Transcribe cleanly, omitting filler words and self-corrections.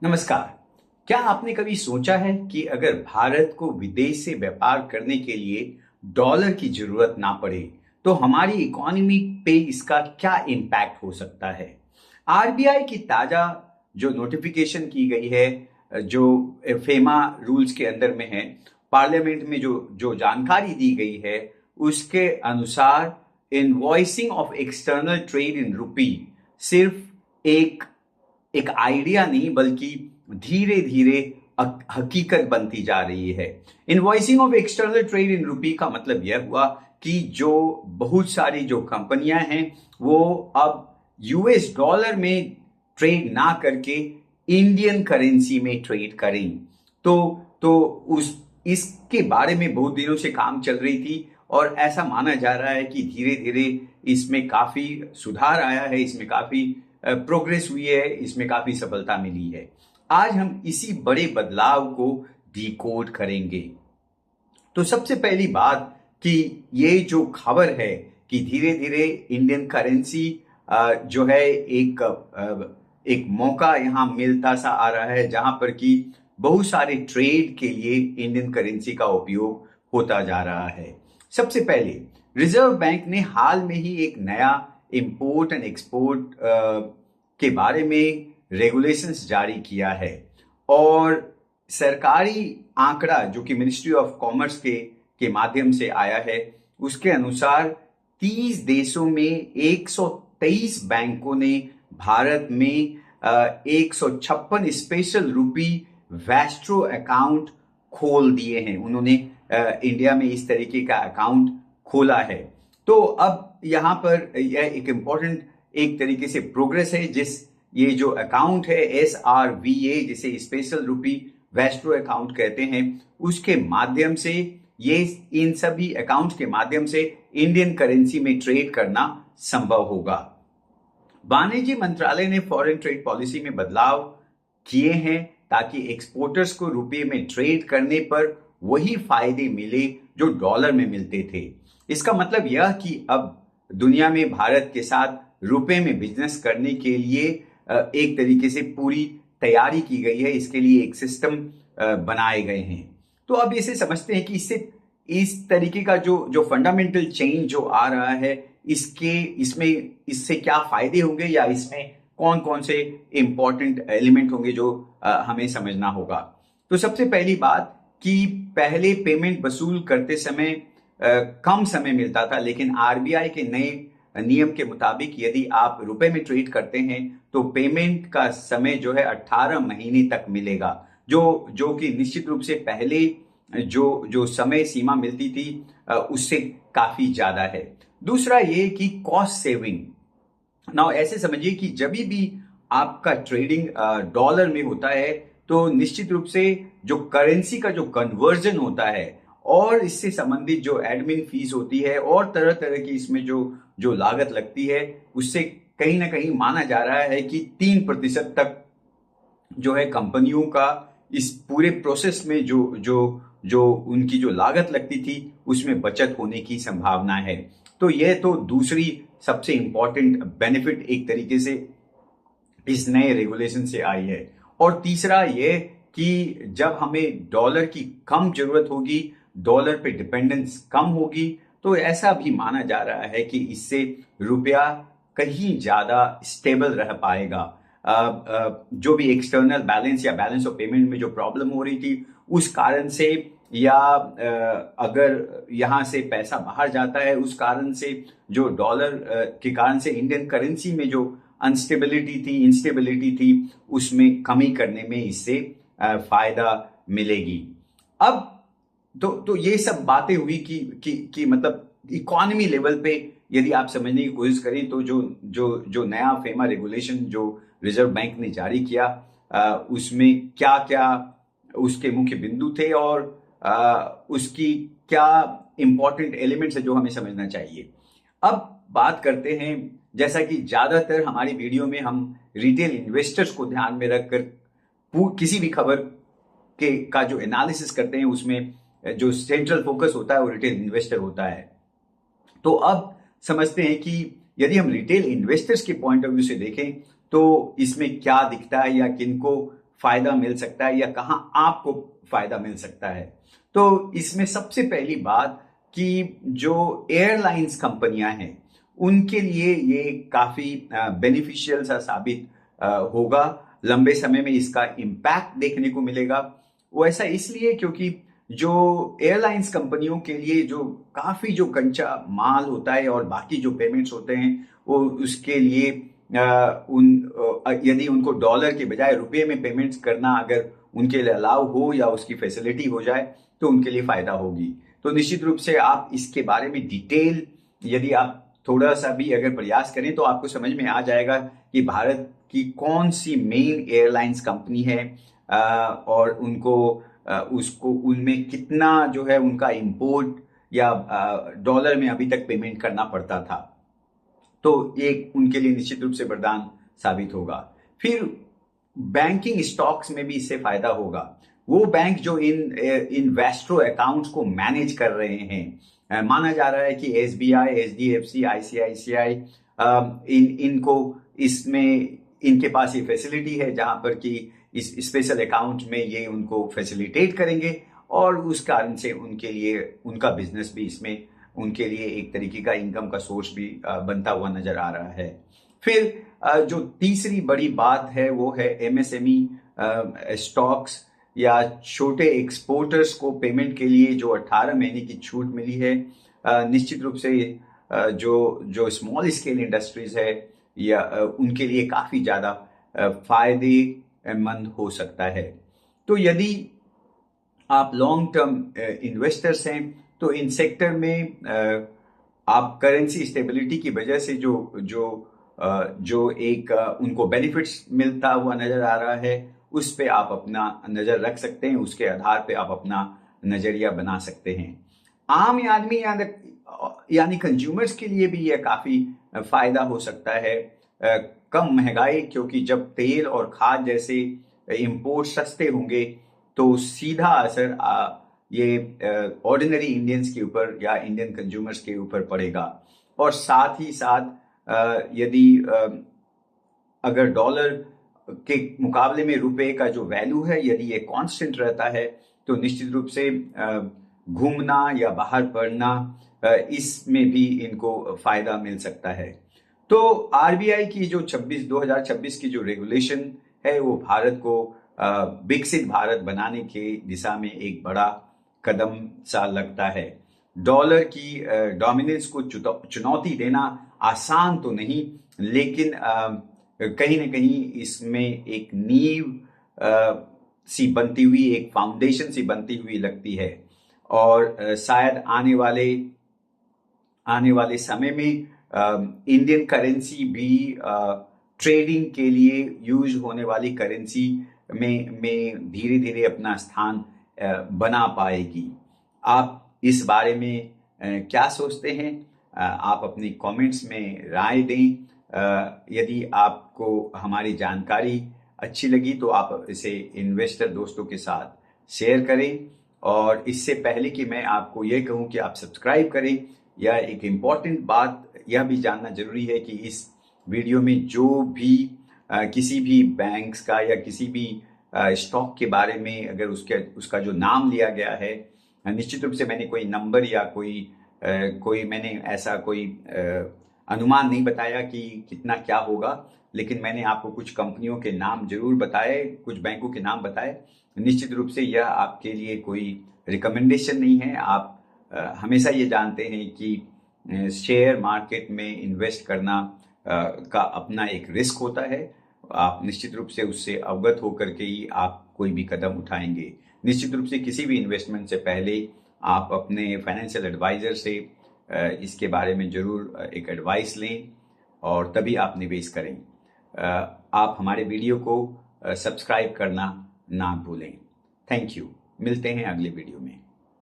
नमस्कार। क्या आपने कभी सोचा है कि अगर भारत को विदेश से व्यापार करने के लिए डॉलर की जरूरत ना पड़े तो हमारी इकोनॉमी पे इसका क्या इम्पैक्ट हो सकता है? आरबीआई की ताजा जो नोटिफिकेशन की गई है, जो फेमा रूल्स के अंदर में है, पार्लियामेंट में जो जो जानकारी दी गई है, उसके अनुसार invoicing of external trade in rupee सिर्फ एक एक आइडिया नहीं बल्कि धीरे धीरे हकीकत बनती जा रही है। Invoicing of external trade in rupee का मतलब यह हुआ कि जो बहुत सारी जो कंपनियां हैं वो अब यूएस डॉलर में ट्रेड ना करके इंडियन करेंसी में ट्रेड करें। तो उस इसके बारे में बहुत दिनों से काम चल रही थी और ऐसा माना जा रहा है कि धीरे धीरे इसमें काफी सुधार आया है, इसमें काफी प्रोग्रेस हुई है, इसमें काफी सफलता मिली है। आज हम इसी बड़े बदलाव को डिकोड करेंगे। तो सबसे पहली बात कि ये जो खबर है कि धीरे धीरे इंडियन करेंसी जो है एक मौका यहाँ मिलता सा आ रहा है, जहां पर कि बहुत सारे ट्रेड के लिए इंडियन करेंसी का उपयोग होता जा रहा है। सबसे पहले रिजर्व बैंक ने हाल में ही एक नया इंपोर्ट एंड एक्सपोर्ट के बारे में रेगुलेशंस जारी किया है और सरकारी आंकड़ा जो कि मिनिस्ट्री ऑफ कॉमर्स के माध्यम से आया है, उसके अनुसार 30 देशों में 123 बैंकों ने भारत में 156 स्पेशल रुपी वैस्ट्रो अकाउंट खोल दिए हैं। उन्होंने इंडिया में इस तरीके का अकाउंट खोला है। तो अब यहाँ पर यह एक इम्पोर्टेंट एक तरीके से प्रोग्रेस है। ये जो अकाउंट है SRVA, जिसे स्पेशल रुपी वैस्ट्रो अकाउंट कहते हैं, उसके माध्यम से ये इन सभी अकाउंट के माध्यम से इंडियन करेंसी में ट्रेड करना संभव होगा। वाणिज्य मंत्रालय ने फॉरेन ट्रेड पॉलिसी में बदलाव किए हैं ताकि एक्सपोर्टर्स को रुपये में ट्रेड करने पर वही फायदे मिले जो डॉलर में मिलते थे। इसका मतलब यह कि अब दुनिया में भारत के साथ रुपए में बिजनेस करने के लिए एक तरीके से पूरी तैयारी की गई है। इसके लिए एक सिस्टम बनाए गए हैं। तो अब इसे समझते हैं कि इससे इस तरीके का जो फंडामेंटल चेंज जो आ रहा है, इससे क्या फायदे होंगे या इसमें कौन कौन से इंपॉर्टेंट एलिमेंट होंगे जो हमें समझना होगा। तो सबसे पहली बात कि पहले पेमेंट वसूल करते समय कम समय मिलता था, लेकिन आरबीआई के नए नियम के मुताबिक यदि आप रुपए में ट्रेड करते हैं तो पेमेंट का समय जो है 18 महीने तक मिलेगा, जो कि निश्चित रूप से पहले जो समय सीमा मिलती थी उससे काफी ज्यादा है। दूसरा ये कि कॉस्ट सेविंग। नाउ ऐसे समझिए कि जब भी आपका ट्रेडिंग डॉलर में होता है तो निश्चित रूप से जो करेंसी का जो कन्वर्जन होता है और इससे संबंधित जो एडमिन फीस होती है और तरह तरह की इसमें जो लागत लगती है, उससे कहीं ना कहीं माना जा रहा है कि 3% तक जो है कंपनियों का इस पूरे प्रोसेस में जो उनकी जो लागत लगती थी उसमें बचत होने की संभावना है। तो यह तो दूसरी सबसे इंपॉर्टेंट बेनिफिट एक तरीके से इस नए रेगुलेशन से आई है। और तीसरा यह कि जब हमें डॉलर की कम जरूरत होगी, डॉलर पे डिपेंडेंस कम होगी, तो ऐसा भी माना जा रहा है कि इससे रुपया कहीं ज्यादा स्टेबल रह पाएगा। जो भी एक्सटर्नल बैलेंस या बैलेंस ऑफ पेमेंट में जो प्रॉब्लम हो रही थी उस कारण से, या अगर यहाँ से पैसा बाहर जाता है उस कारण से, जो डॉलर के कारण से इंडियन करेंसी में जो इंस्टेबिलिटी थी, उसमें कमी करने में इससे फायदा मिलेगी। अब तो ये सब बातें हुई कि मतलब इकोनॉमी लेवल पे यदि आप समझने की कोशिश करें तो जो नया फेमा रेगुलेशन जो रिजर्व बैंक ने जारी किया, उसमें क्या क्या उसके मुख्य बिंदु थे और उसकी क्या इंपॉर्टेंट एलिमेंट्स है जो हमें समझना चाहिए। अब बात करते हैं, जैसा कि ज्यादातर हमारी वीडियो में हम रिटेल इन्वेस्टर्स को ध्यान में रखकर किसी भी खबर का जो एनालिसिस करते हैं उसमें जो सेंट्रल फोकस होता है वो रिटेल इन्वेस्टर होता है। तो अब समझते हैं कि यदि हम रिटेल इन्वेस्टर्स के पॉइंट ऑफ व्यू से देखें तो इसमें क्या दिखता है या किनको फायदा मिल सकता है या कहाँ आपको फायदा मिल सकता है। तो इसमें सबसे पहली बात कि जो एयरलाइंस कंपनियां हैं उनके लिए ये काफी बेनिफिशियल सा साबित होगा। लंबे समय में इसका इम्पैक्ट देखने को मिलेगा। वो ऐसा इसलिए क्योंकि जो एयरलाइंस कंपनियों के लिए जो काफी जो कच्चा माल होता है और बाकी जो पेमेंट्स होते हैं वो उसके लिए यदि उनको डॉलर के बजाय रुपए में पेमेंट्स करना अगर उनके लिए अलाउ हो या उसकी फैसिलिटी हो जाए तो उनके लिए फायदा होगी। तो निश्चित रूप से आप इसके बारे में डिटेल यदि आप थोड़ा सा भी अगर प्रयास करें तो आपको समझ में आ जाएगा कि भारत की कौन सी मेन एयरलाइंस कंपनी है और उनको उसको उनमें कितना जो है उनका इंपोर्ट या डॉलर में अभी तक पेमेंट करना पड़ता था। तो एक उनके लिए निश्चित रूप से वरदान साबित होगा। फिर बैंकिंग स्टॉक्स में भी इससे फायदा होगा। वो बैंक जो इन इन्वेस्टरो अकाउंट्स को मैनेज कर रहे हैं, माना जा रहा है कि एसबीआई, एचडीएफसी, आईसीआईसीआई इनको इसमें इनके पास ये फैसिलिटी है जहां पर कि इस स्पेशल अकाउंट में ये उनको फैसिलिटेट करेंगे और उस कारण से उनके लिए उनका बिजनेस भी इसमें उनके लिए एक तरीके का इनकम का सोर्स भी बनता हुआ नजर आ रहा है। फिर जो तीसरी बड़ी बात है वो है एमएसएमई स्टॉक्स या छोटे एक्सपोर्टर्स को पेमेंट के लिए जो 18 महीने की छूट मिली है। निश्चित रूप से जो स्मॉल स्केल इंडस्ट्रीज है या उनके लिए काफी ज्यादा फायदेमंद हो सकता है। तो यदि आप लॉन्ग टर्म इन्वेस्टर्स हैं तो इन सेक्टर में आप करेंसी स्टेबिलिटी की वजह से जो एक उनको बेनिफिट्स मिलता हुआ नजर आ रहा है उस पे आप अपना नजर रख सकते हैं। उसके आधार पे आप अपना नजरिया बना सकते हैं। आम आदमी यानी कंज्यूमर्स के लिए भी यह काफी फायदा हो सकता है। कम महंगाई, क्योंकि जब तेल और खाद जैसे इंपोर्ट सस्ते होंगे तो सीधा असर ये ऑर्डिनरी इंडियंस के ऊपर या इंडियन कंज्यूमर्स के ऊपर पड़ेगा। और साथ ही साथ यदि अगर डॉलर के मुकाबले में रुपए का जो वैल्यू है यदि ये कांस्टेंट रहता है तो निश्चित रूप से घूमना या बाहर पढ़ना इसमें भी इनको फायदा मिल सकता है। तो आरबीआई की जो 2026 की जो रेगुलेशन है वो भारत को विकसित भारत बनाने के दिशा में एक बड़ा कदम सा लगता है। डॉलर की डोमिनेंस को चुनौती देना आसान तो नहीं, लेकिन कहीं न कहीं इसमें एक नींव सी बनती हुई, एक फाउंडेशन सी बनती हुई लगती है। और शायद आने वाले समय में इंडियन करेंसी भी ट्रेडिंग के लिए यूज होने वाली करेंसी में धीरे धीरे अपना स्थान बना पाएगी। आप इस बारे में क्या सोचते हैं? आप अपनी कमेंट्स में राय दें। यदि आपको हमारी जानकारी अच्छी लगी तो आप इसे इन्वेस्टर दोस्तों के साथ शेयर करें। और इससे पहले कि मैं आपको ये कहूं कि आप सब्सक्राइब करें, या एक इम्पॉर्टेंट बात यह भी जानना जरूरी है कि इस वीडियो में जो भी किसी भी बैंक्स का या किसी भी स्टॉक के बारे में अगर उसका जो नाम लिया गया है, निश्चित रूप से मैंने कोई नंबर या कोई मैंने ऐसा कोई अनुमान नहीं बताया कि कितना क्या होगा, लेकिन मैंने आपको कुछ कंपनियों के नाम जरूर बताए, कुछ बैंकों के नाम बताए। निश्चित रूप से यह आपके लिए कोई रिकमेंडेशन नहीं है। आप हमेशा ये जानते हैं कि शेयर मार्केट में इन्वेस्ट करना का अपना एक रिस्क होता है। आप निश्चित रूप से उससे अवगत होकर के ही आप कोई भी कदम उठाएंगे। निश्चित रूप से किसी भी इन्वेस्टमेंट से पहले आप अपने फाइनेंशियल एडवाइजर से इसके बारे में जरूर एक एडवाइस लें और तभी आप निवेश करें। आप हमारे वीडियो को सब्सक्राइब करना ना भूलें। Thank you. मिलते हैं अगले वीडियो में।